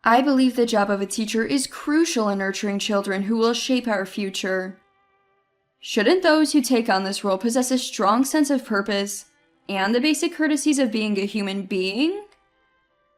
I believe the job of a teacher is crucial in nurturing children who will shape our future. Shouldn't those who take on this role possess a strong sense of purpose and the basic courtesies of being a human being?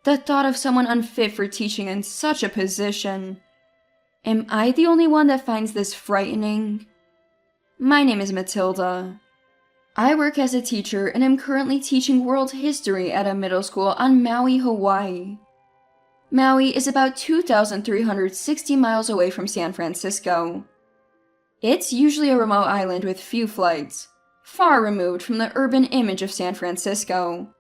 The thought of someone unfit for teaching in such a position. Am I the only one that finds this frightening? My name is Matilda. I work as a teacher and am currently teaching world history at a middle school on Maui, Hawaii. Maui is about 2,360 miles away from San Francisco. It's usually a remote island with few flights, far removed from the urban image of San Francisco.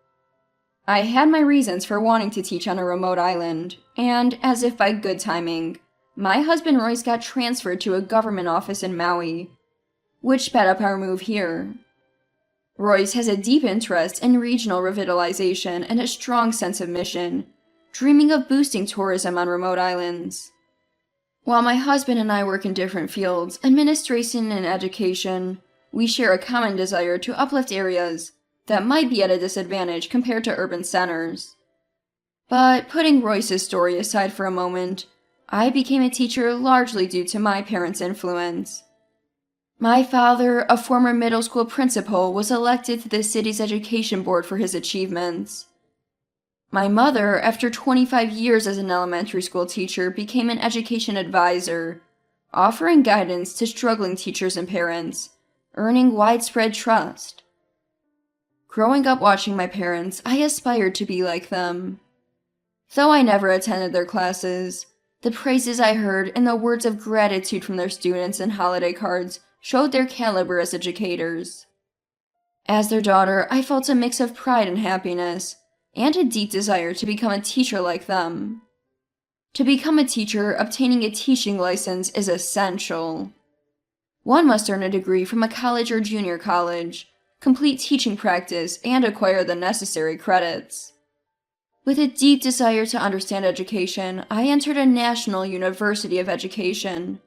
I had my reasons for wanting to teach on a remote island, and as if by good timing, my husband Royce got transferred to a government office in Maui, which sped up our move here. Royce has a deep interest in regional revitalization and a strong sense of mission, dreaming of boosting tourism on remote islands. While my husband and I work in different fields, administration and education, we share a common desire to uplift areas that might be at a disadvantage compared to urban centers. But putting Royce's story aside for a moment, I became a teacher largely due to my parents' influence. My father, a former middle school principal, was elected to the city's education board for his achievements. My mother, after 25 years as an elementary school teacher, became an education advisor, offering guidance to struggling teachers and parents, earning widespread trust. Growing up watching my parents, I aspired to be like them. Though I never attended their classes, the praises I heard and the words of gratitude from their students and holiday cards showed their caliber as educators. As their daughter, I felt a mix of pride and happiness, and a deep desire to become a teacher like them. To become a teacher, obtaining a teaching license is essential. One must earn a degree from a college or junior college, complete teaching practice, and acquire the necessary credits. With a deep desire to understand education, I entered a national university of education.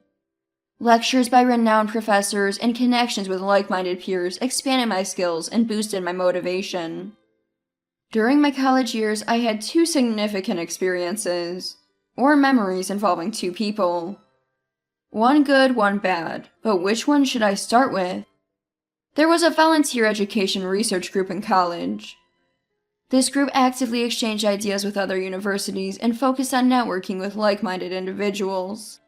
Lectures by renowned professors and connections with like-minded peers expanded my skills and boosted my motivation. During my college years, I had two significant experiences, or memories involving two people. One good, one bad, but which one should I start with? There was a volunteer education research group in college. This group actively exchanged ideas with other universities and focused on networking with like-minded individuals.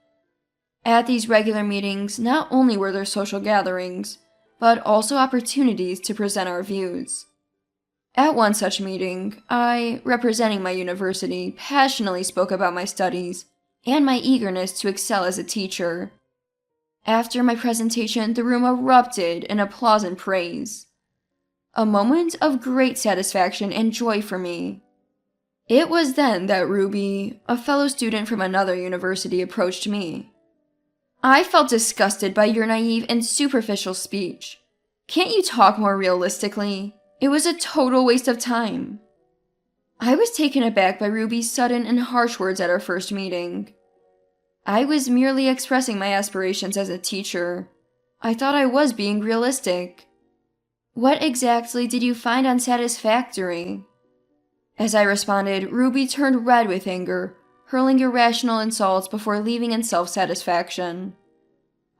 At these regular meetings, not only were there social gatherings, but also opportunities to present our views. At one such meeting, I, representing my university, passionately spoke about my studies and my eagerness to excel as a teacher. After my presentation, the room erupted in applause and praise. A moment of great satisfaction and joy for me. It was then that Ruby, a fellow student from another university, approached me. I felt disgusted by your naive and superficial speech. Can't you talk more realistically? It was a total waste of time. I was taken aback by Ruby's sudden and harsh words at our first meeting. I was merely expressing my aspirations as a teacher. I thought I was being realistic. What exactly did you find unsatisfactory? As I responded, Ruby turned red with anger, hurling irrational insults before leaving in self-satisfaction.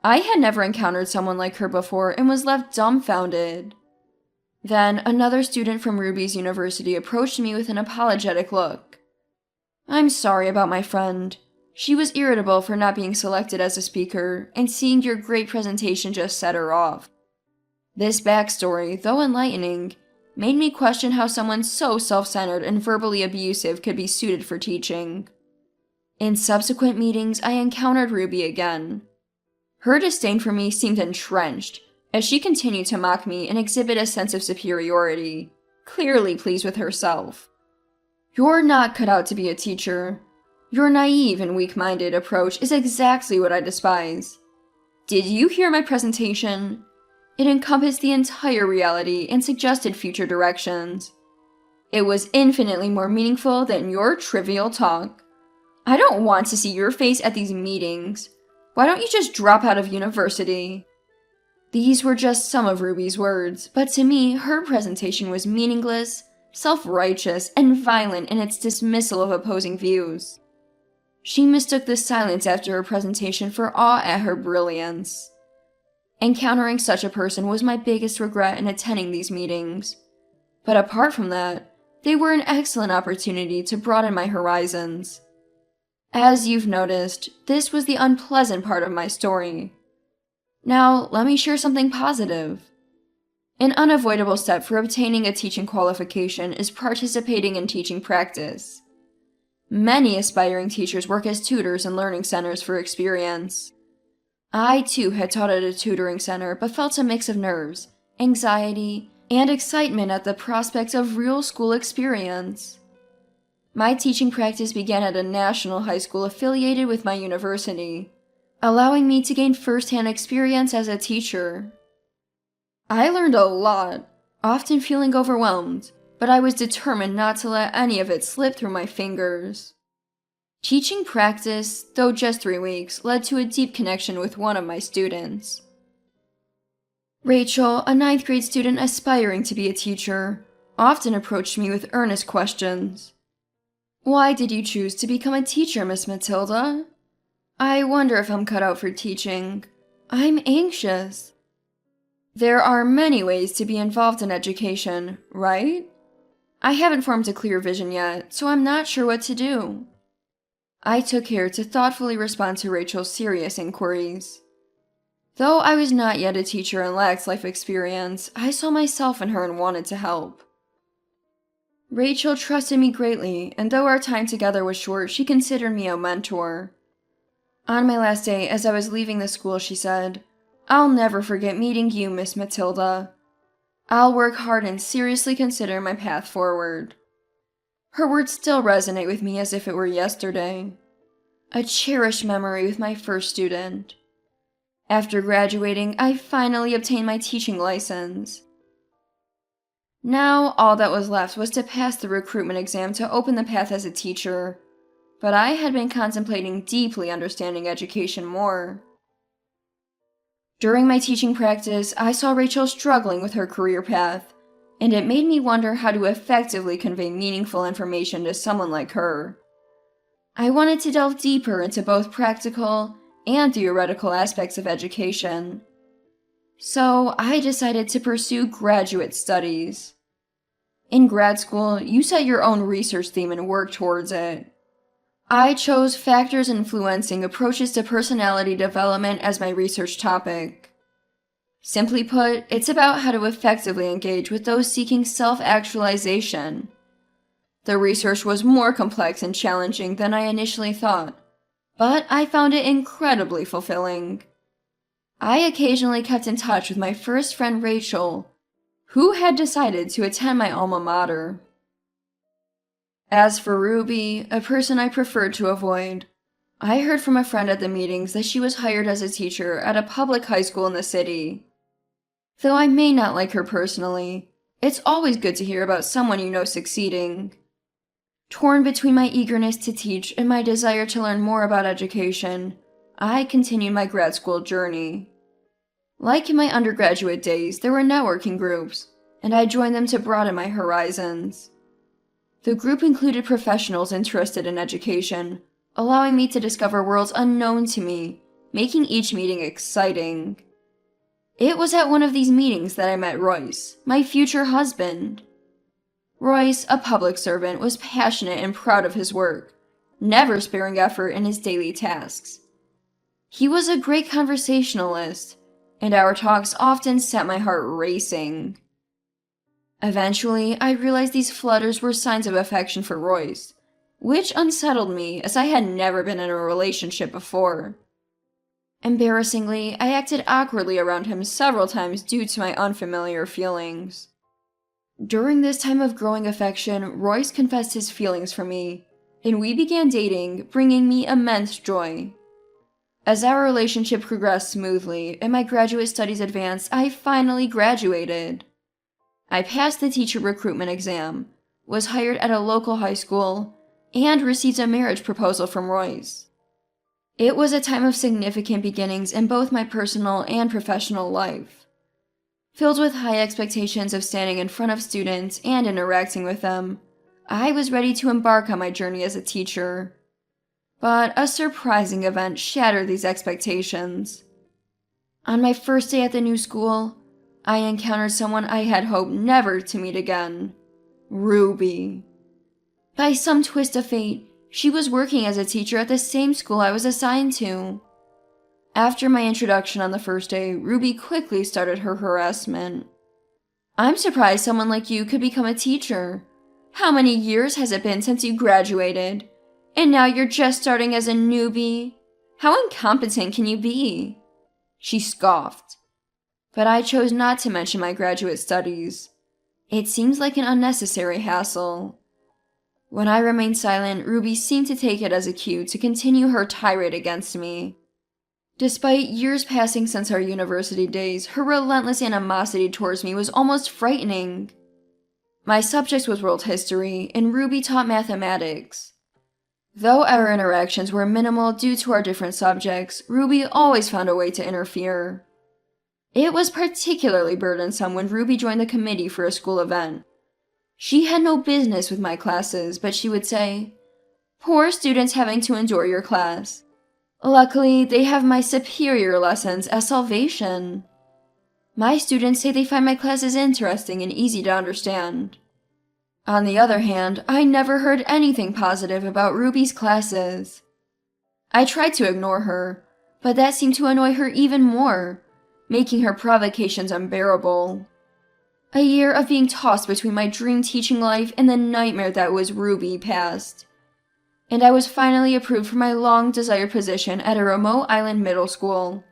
I had never encountered someone like her before and was left dumbfounded. Then, another student from Ruby's university approached me with an apologetic look. I'm sorry about my friend. She was irritable for not being selected as a speaker, and seeing your great presentation just set her off. This backstory, though enlightening, made me question how someone so self-centered and verbally abusive could be suited for teaching. In subsequent meetings, I encountered Ruby again. Her disdain for me seemed entrenched, as she continued to mock me and exhibit a sense of superiority, clearly pleased with herself. You're not cut out to be a teacher. Your naive and weak-minded approach is exactly what I despise. Did you hear my presentation? It encompassed the entire reality and suggested future directions. It was infinitely more meaningful than your trivial talk. I don't want to see your face at these meetings. Why don't you just drop out of university? These were just some of Ruby's words, but to me, her presentation was meaningless, self-righteous, and violent in its dismissal of opposing views. She mistook the silence after her presentation for awe at her brilliance. Encountering such a person was my biggest regret in attending these meetings. But apart from that, they were an excellent opportunity to broaden my horizons. As you've noticed, this was the unpleasant part of my story. Now, let me share something positive. An unavoidable step for obtaining a teaching qualification is participating in teaching practice. Many aspiring teachers work as tutors in learning centers for experience. I too had taught at a tutoring center but felt a mix of nerves, anxiety, and excitement at the prospect of real school experience. My teaching practice began at a national high school affiliated with my university, allowing me to gain first-hand experience as a teacher. I learned a lot, often feeling overwhelmed, but I was determined not to let any of it slip through my fingers. Teaching practice, though just 3 weeks, led to a deep connection with one of my students. Rachel, a 9th grade student aspiring to be a teacher, often approached me with earnest questions. "Why did you choose to become a teacher, Miss Matilda? I wonder if I'm cut out for teaching. I'm anxious." There are many ways to be involved in education, right? I haven't formed a clear vision yet, so I'm not sure what to do. I took care to thoughtfully respond to Rachel's serious inquiries. Though I was not yet a teacher and lacked life experience, I saw myself in her and wanted to help. Rachel trusted me greatly, and though our time together was short, she considered me a mentor. On my last day, as I was leaving the school, she said, "I'll never forget meeting you, Miss Matilda. I'll work hard and seriously consider my path forward." Her words still resonate with me as if it were yesterday. A cherished memory with my first student. After graduating, I finally obtained my teaching license. Now, all that was left was to pass the recruitment exam to open the path as a teacher, but I had been contemplating deeply understanding education more. During my teaching practice, I saw Rachel struggling with her career path, and it made me wonder how to effectively convey meaningful information to someone like her. I wanted to delve deeper into both practical and theoretical aspects of education. So I decided to pursue graduate studies. In grad school, you set your own research theme and work towards it. I chose factors influencing approaches to personality development as my research topic. Simply put, it's about how to effectively engage with those seeking self-actualization. The research was more complex and challenging than I initially thought, but I found it incredibly fulfilling. I occasionally kept in touch with my first friend Rachel, who had decided to attend my alma mater. As for Ruby, a person I preferred to avoid, I heard from a friend at the meetings that she was hired as a teacher at a public high school in the city. Though I may not like her personally, it's always good to hear about someone you know succeeding. Torn between my eagerness to teach and my desire to learn more about education, I continued my grad school journey. Like in my undergraduate days, there were networking groups, and I joined them to broaden my horizons. The group included professionals interested in education, allowing me to discover worlds unknown to me, making each meeting exciting. It was at one of these meetings that I met Royce, my future husband. Royce, a public servant, was passionate and proud of his work, never sparing effort in his daily tasks. He was a great conversationalist, and our talks often set my heart racing. Eventually, I realized these flutters were signs of affection for Royce, which unsettled me as I had never been in a relationship before. Embarrassingly, I acted awkwardly around him several times due to my unfamiliar feelings. During this time of growing affection, Royce confessed his feelings for me, and we began dating, bringing me immense joy. As our relationship progressed smoothly and my graduate studies advanced, I finally graduated. I passed the teacher recruitment exam, was hired at a local high school, and received a marriage proposal from Royce. It was a time of significant beginnings in both my personal and professional life. Filled with high expectations of standing in front of students and interacting with them, I was ready to embark on my journey as a teacher. But a surprising event shattered these expectations. On my first day at the new school, I encountered someone I had hoped never to meet again. Ruby. By some twist of fate, she was working as a teacher at the same school I was assigned to. After my introduction on the first day, Ruby quickly started her harassment. "I'm surprised someone like you could become a teacher. How many years has it been since you graduated? And now you're just starting as a newbie? How incompetent can you be?" She scoffed. But I chose not to mention my graduate studies. It seems like an unnecessary hassle. When I remained silent, Ruby seemed to take it as a cue to continue her tirade against me. Despite years passing since our university days, her relentless animosity towards me was almost frightening. My subject was world history, and Ruby taught mathematics. Though our interactions were minimal due to our different subjects, Ruby always found a way to interfere. It was particularly burdensome when Ruby joined the committee for a school event. She had no business with my classes, but she would say, "Poor students having to endure your class. Luckily, they have my superior lessons as salvation. My students say they find my classes interesting and easy to understand." On the other hand, I never heard anything positive about Ruby's classes. I tried to ignore her, but that seemed to annoy her even more, making her provocations unbearable. A year of being tossed between my dream teaching life and the nightmare that was Ruby passed. And I was finally approved for my long-desired position at a remote island middle school.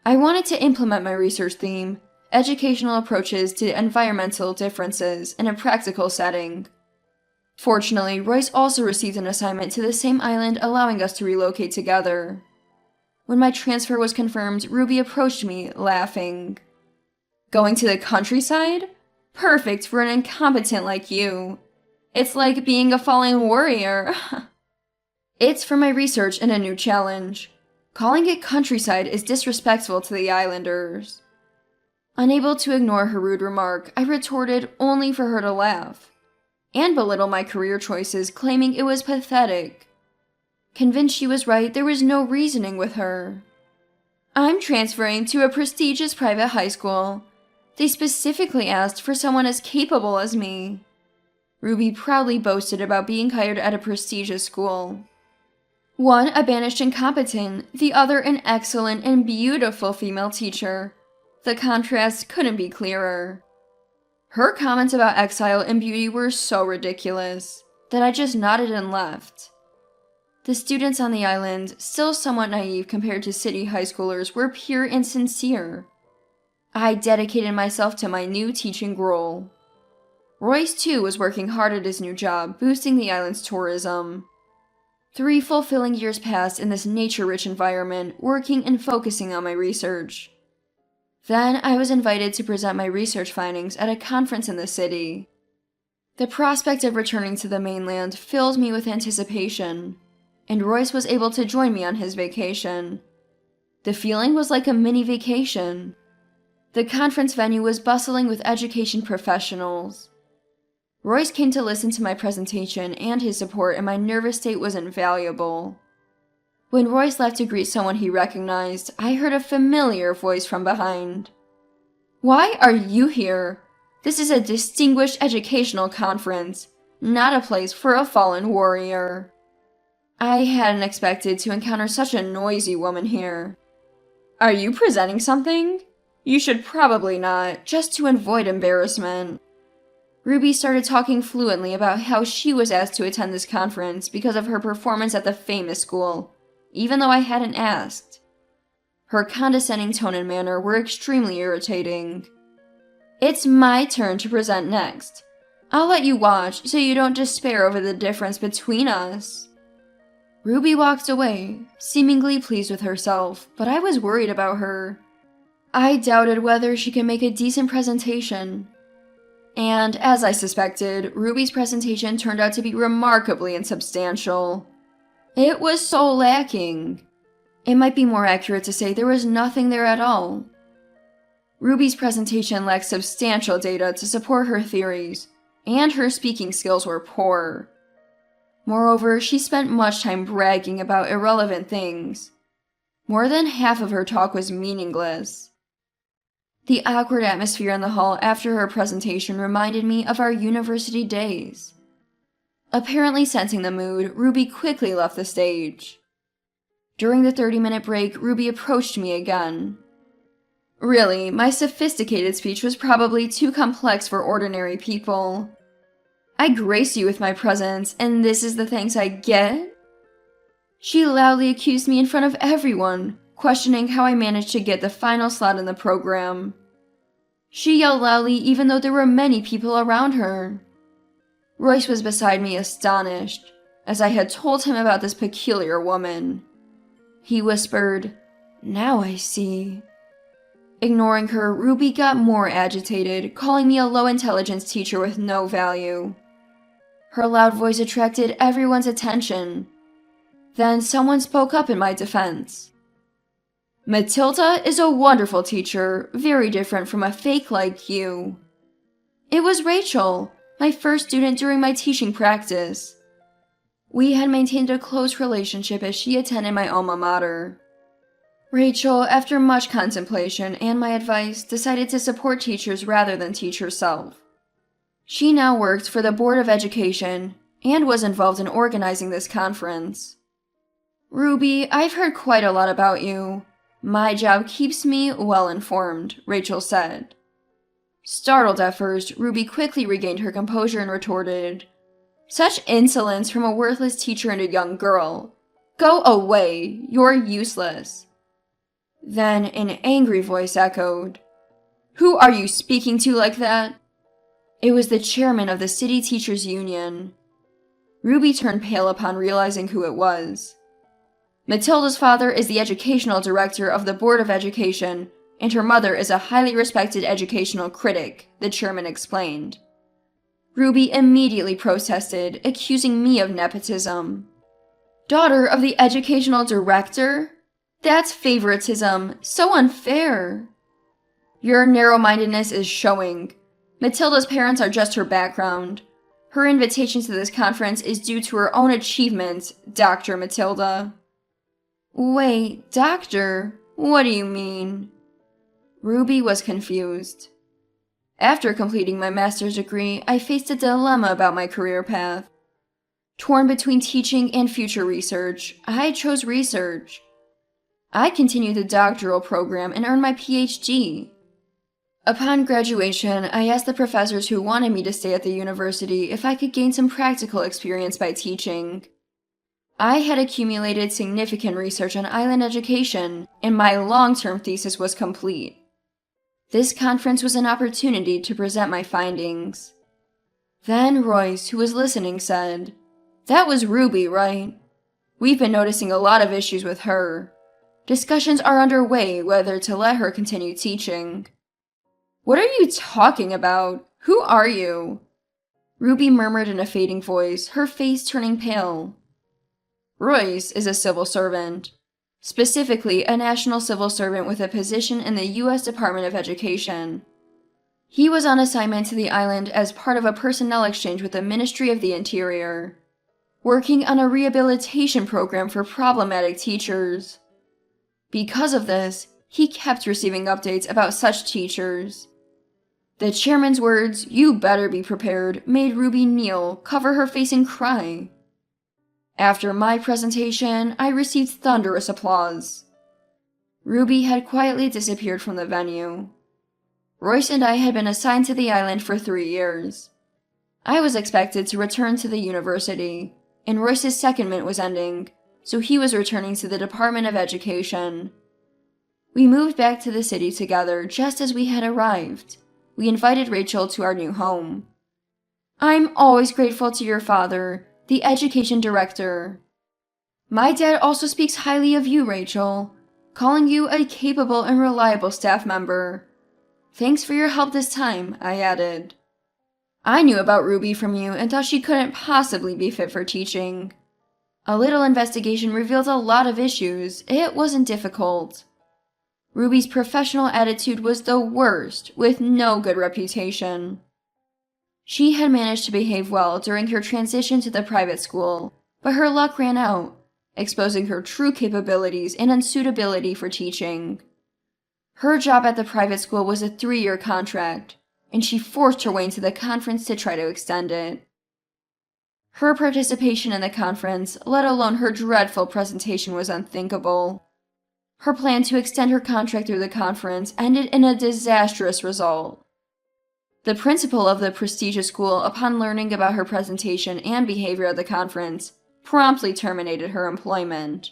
I wanted to implement my research theme, educational approaches to environmental differences, in a practical setting. Fortunately, Royce also received an assignment to the same island, allowing us to relocate together. When my transfer was confirmed, Ruby approached me, laughing. "Going to the countryside? Perfect for an incompetent like you. It's like being a fallen warrior." "It's for my research and a new challenge. Calling it countryside is disrespectful to the islanders." Unable to ignore her rude remark, I retorted only for her to laugh, and belittle my career choices, claiming it was pathetic. Convinced she was right, there was no reasoning with her. "I'm transferring to a prestigious private high school. They specifically asked for someone as capable as me." Ruby proudly boasted about being hired at a prestigious school. One a banished incompetent, the other an excellent and beautiful female teacher. The contrast couldn't be clearer. Her comments about exile and beauty were so ridiculous that I just nodded and left. The students on the island, still somewhat naive compared to city high schoolers, were pure and sincere. I dedicated myself to my new teaching role. Royce, too, was working hard at his new job, boosting the island's tourism. 3 fulfilling years passed in this nature-rich environment, working and focusing on my research. Then I was invited to present my research findings at a conference in the city. The prospect of returning to the mainland filled me with anticipation, and Royce was able to join me on his vacation. The feeling was like a mini vacation. The conference venue was bustling with education professionals. Royce came to listen to my presentation, and his support in my nervous state was invaluable. When Royce left to greet someone he recognized, I heard a familiar voice from behind. "Why are you here? This is a distinguished educational conference, not a place for a fallen warrior." I hadn't expected to encounter such a noisy woman here. "Are you presenting something? You should probably not, just to avoid embarrassment." Ruby started talking fluently about how she was asked to attend this conference because of her performance at the famous school, even though I hadn't asked. Her condescending tone and manner were extremely irritating. "It's my turn to present next. I'll let you watch so you don't despair over the difference between us." Ruby walked away, seemingly pleased with herself, but I was worried about her. I doubted whether she could make a decent presentation. And, as I suspected, Ruby's presentation turned out to be remarkably insubstantial. It was so lacking. It might be more accurate to say there was nothing there at all. Ruby's presentation lacked substantial data to support her theories, and her speaking skills were poor. Moreover, she spent much time bragging about irrelevant things. More than half of her talk was meaningless. The awkward atmosphere in the hall after her presentation reminded me of our university days. Apparently sensing the mood, Ruby quickly left the stage. During the 30-minute break, Ruby approached me again. Really, my sophisticated speech was probably too complex for ordinary people. I grace you with my presence, and this is the thanks I get? She loudly accused me in front of everyone, questioning how I managed to get the final slot in the program. She yelled loudly even though there were many people around her. Royce was beside me astonished, as I had told him about this peculiar woman. He whispered, "Now I see." Ignoring her, Ruby got more agitated, calling me a low-intelligence teacher with no value. Her loud voice attracted everyone's attention. Then someone spoke up in my defense. "Matilda is a wonderful teacher, very different from a fake like you." It was Rachel, my first student during my teaching practice. We had maintained a close relationship as she attended my alma mater. Rachel, after much contemplation and my advice, decided to support teachers rather than teach herself. She now worked for the Board of Education and was involved in organizing this conference. "Ruby, I've heard quite a lot about you. My job keeps me well informed," Rachel said. Startled at first, Ruby quickly regained her composure and retorted, "Such insolence from a worthless teacher and a young girl. Go away, you're useless." Then an angry voice echoed, "Who are you speaking to like that?" It was the chairman of the City Teachers Union. Ruby turned pale upon realizing who it was. "Matilda's father is the educational director of the Board of Education, and her mother is a highly respected educational critic," the chairman explained. Ruby immediately protested, accusing me of nepotism. "Daughter of the educational director? That's favoritism, so unfair." "Your narrow-mindedness is showing. Matilda's parents are just her background. Her invitation to this conference is due to her own achievements, Dr. Matilda." "Wait, doctor? What do you mean?" Ruby was confused. After completing my master's degree, I faced a dilemma about my career path. Torn between teaching and future research, I chose research. I continued the doctoral program and earned my PhD. Upon graduation, I asked the professors who wanted me to stay at the university if I could gain some practical experience by teaching. I had accumulated significant research on island education, and my long-term thesis was complete. This conference was an opportunity to present my findings. Then Royce, who was listening, said, "That was Ruby, right? We've been noticing a lot of issues with her. Discussions are underway whether to let her continue teaching." "What are you talking about? Who are you?" Ruby murmured in a fading voice, her face turning pale. "Royce is a civil servant. Specifically, a national civil servant with a position in the U.S. Department of Education. He was on assignment to the island as part of a personnel exchange with the Ministry of the Interior, working on a rehabilitation program for problematic teachers. Because of this, he kept receiving updates about such teachers. The chairman's words, "You better be prepared," made Ruby kneel, cover her face, and cry. After my presentation, I received thunderous applause. Ruby had quietly disappeared from the venue. Royce and I had been assigned to the island for 3 years. I was expected to return to the university, and Royce's secondment was ending, so he was returning to the Department of Education. We moved back to the city together just as we had arrived. We invited Rachel to our new home. "I'm always grateful to your father, the education director. My dad also speaks highly of you, Rachel, calling you a capable and reliable staff member. Thanks for your help this time," I added. I knew about Ruby from you and thought she couldn't possibly be fit for teaching. A little investigation revealed a lot of issues. It wasn't difficult. Ruby's professional attitude was the worst, with no good reputation. She had managed to behave well during her transition to the private school, but her luck ran out, exposing her true capabilities and unsuitability for teaching. Her job at the private school was a 3-year contract, and she forced her way into the conference to try to extend it. Her participation in the conference, let alone her dreadful presentation, was unthinkable. Her plan to extend her contract through the conference ended in a disastrous result. The principal of the prestigious school, upon learning about her presentation and behavior at the conference, promptly terminated her employment.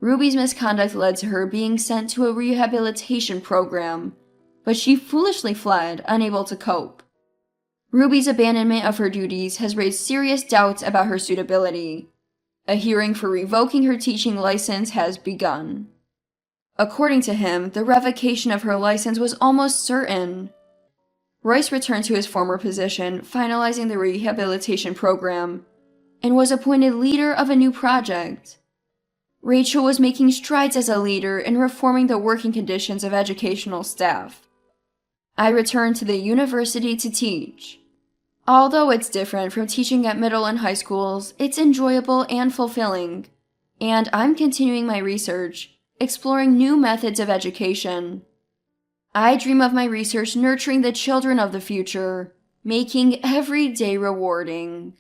Ruby's misconduct led to her being sent to a rehabilitation program, but she foolishly fled, unable to cope. Ruby's abandonment of her duties has raised serious doubts about her suitability. A hearing for revoking her teaching license has begun. According to him, the revocation of her license was almost certain. Royce returned to his former position, finalizing the rehabilitation program, and was appointed leader of a new project. Rachel was making strides as a leader in reforming the working conditions of educational staff. I returned to the university to teach. Although it's different from teaching at middle and high schools, it's enjoyable and fulfilling, and I'm continuing my research, exploring new methods of education. I dream of my research nurturing the children of the future, making every day rewarding.